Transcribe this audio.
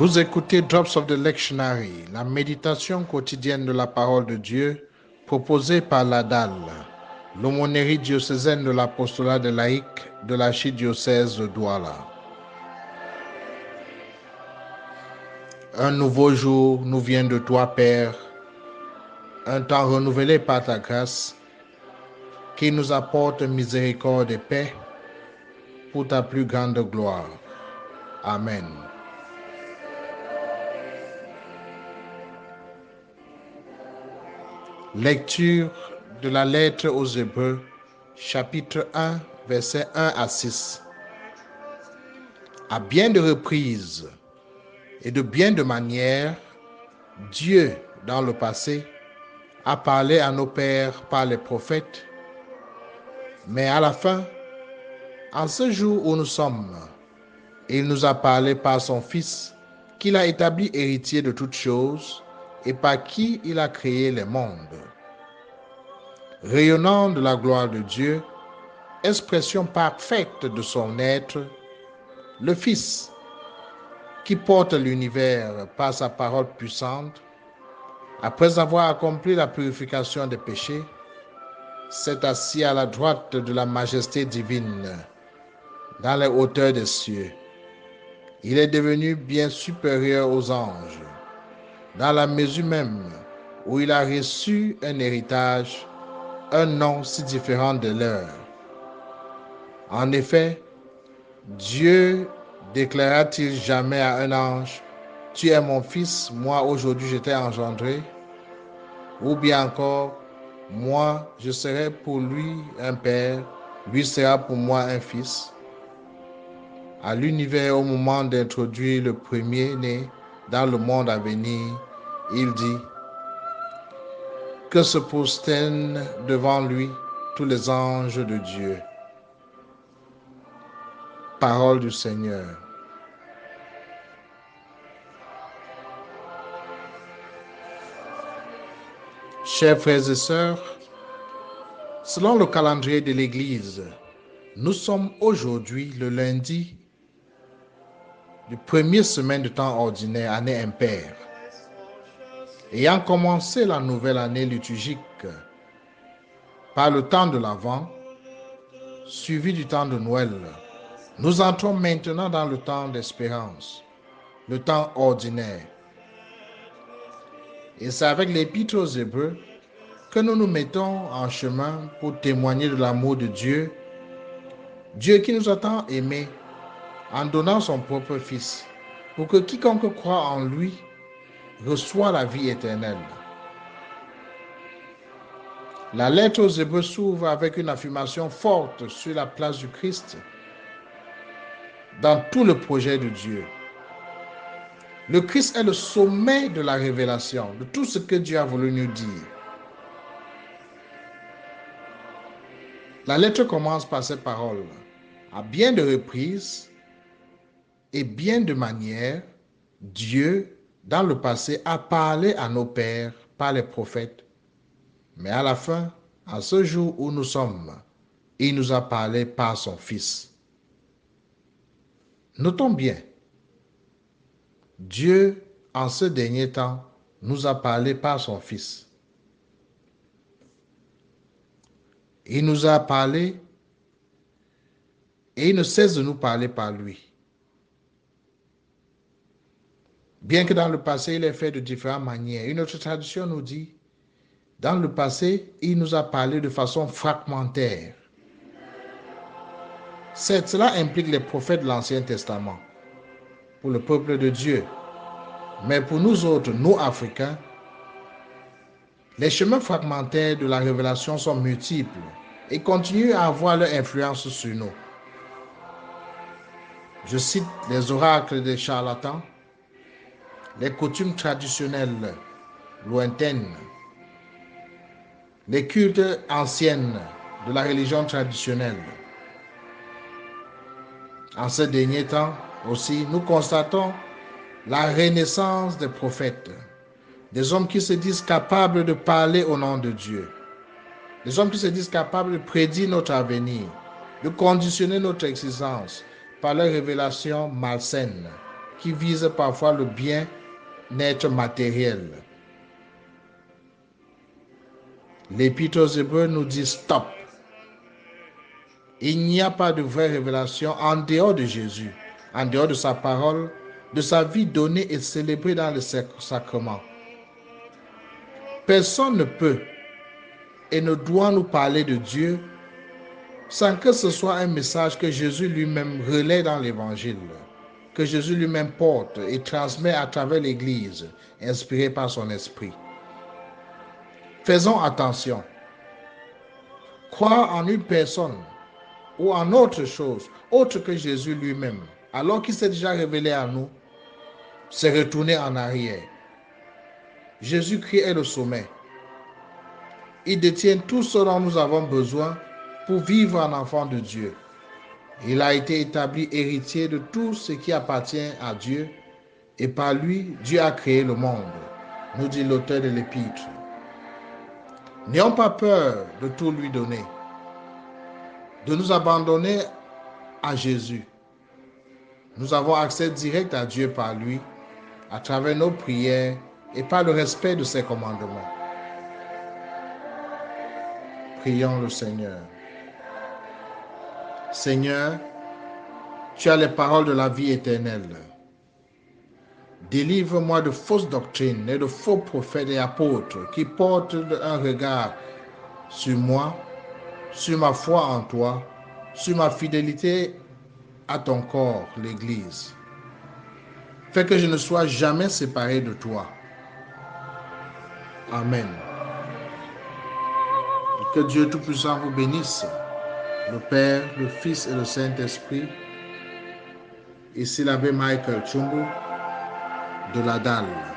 Vous écoutez Drops of the Lectionary, la méditation quotidienne de la parole de Dieu proposée par l'ADAL, l'aumônerie diocésaine de l'apostolat des laïcs de l'archidiocèse de Douala. Un nouveau jour nous vient de toi, Père, un temps renouvelé par ta grâce, qui nous apporte miséricorde et paix pour ta plus grande gloire. Amen. Lecture de la lettre aux Hébreux, chapitre 1, versets 1 à 6. À bien de reprises et de bien de manières, Dieu, dans le passé, a parlé à nos pères par les prophètes, mais à la fin, en ce jour où nous sommes, il nous a parlé par son Fils, qu'il a établi héritier de toutes choses et par qui il a créé les mondes. Rayonnant de la gloire de Dieu, expression parfaite de son être, le Fils, qui porte l'univers par sa parole puissante, après avoir accompli la purification des péchés, s'est assis à la droite de la majesté divine, dans les hauteurs des cieux. Il est devenu bien supérieur aux anges, dans la mesure même où il a reçu un héritage, un nom si différent de leur. En effet, Dieu déclara-t-il jamais à un ange, « Tu es mon fils, moi aujourd'hui je t'ai engendré » ou bien encore, « Moi je serai pour lui un père, lui sera pour moi un fils » À l'univers, au moment d'introduire le premier-né dans le monde à venir, il dit que se prosternent devant lui tous les anges de Dieu. Parole du Seigneur. Chers frères et sœurs, selon le calendrier de l'Église, nous sommes aujourd'hui le lundi du premier semaine de temps ordinaire, année impaire. Ayant commencé la nouvelle année liturgique par le temps de l'Avent, suivi du temps de Noël, nous entrons maintenant dans le temps d'espérance, le temps ordinaire. Et c'est avec l'Épître aux Hébreux que nous nous mettons en chemin pour témoigner de l'amour de Dieu, Dieu qui nous a tant aimés en donnant son propre Fils, pour que quiconque croit en lui reçoit la vie éternelle. La lettre aux Hébreux s'ouvre avec une affirmation forte sur la place du Christ dans tout le projet de Dieu. Le Christ est le sommet de la révélation, de tout ce que Dieu a voulu nous dire. La lettre commence par ces paroles. À bien de reprises et bien de manières, Dieu, dans le passé, a parlé à nos pères par les prophètes. Mais à la fin, à ce jour où nous sommes, il nous a parlé par son Fils. Notons bien, Dieu, en ce dernier temps, nous a parlé par son Fils. Il nous a parlé et il ne cesse de nous parler par lui. Bien que dans le passé, il ait fait de différentes manières. Une autre tradition nous dit, dans le passé, il nous a parlé de façon fragmentaire. Certes, cela implique les prophètes de l'Ancien Testament, pour le peuple de Dieu. Mais pour nous autres, nous Africains, les chemins fragmentaires de la révélation sont multiples et continuent à avoir leur influence sur nous. Je cite les oracles des charlatans, les coutumes traditionnelles lointaines, les cultes anciennes de la religion traditionnelle. En ces derniers temps aussi, nous constatons la renaissance des prophètes, des hommes qui se disent capables de parler au nom de Dieu, des hommes qui se disent capables de prédire notre avenir, de conditionner notre existence par leurs révélations malsaines qui visent parfois le bien-être matériel. L'Épître aux Hébreux nous dit stop. Il n'y a pas de vraie révélation en dehors de Jésus, en dehors de sa parole, de sa vie donnée et célébrée dans le sacrement. Personne ne peut et ne doit nous parler de Dieu sans que ce soit un message que Jésus lui-même relaie dans l'Évangile, que Jésus lui-même porte et transmet à travers l'Église, inspiré par son esprit. Faisons attention. Croire en une personne ou en autre chose, autre que Jésus lui-même, alors qu'il s'est déjà révélé à nous, c'est retourner en arrière. Jésus-Christ est le sommet. Il détient tout ce dont nous avons besoin pour vivre en enfant de Dieu. Il a été établi héritier de tout ce qui appartient à Dieu et par lui, Dieu a créé le monde, nous dit l'auteur de l'Épître. N'ayons pas peur de tout lui donner, de nous abandonner à Jésus. Nous avons accès direct à Dieu par lui, à travers nos prières et par le respect de ses commandements. Prions le Seigneur. Seigneur, tu as les paroles de la vie éternelle. Délivre-moi de fausses doctrines et de faux prophètes et apôtres qui portent un regard sur moi, sur ma foi en toi, sur ma fidélité à ton corps, l'Église. Fais que je ne sois jamais séparé de toi. Amen. Et que Dieu Tout-Puissant vous bénisse, le Père, le Fils et le Saint-Esprit. Ici l'abbé Michael Chumbu de la Dalle.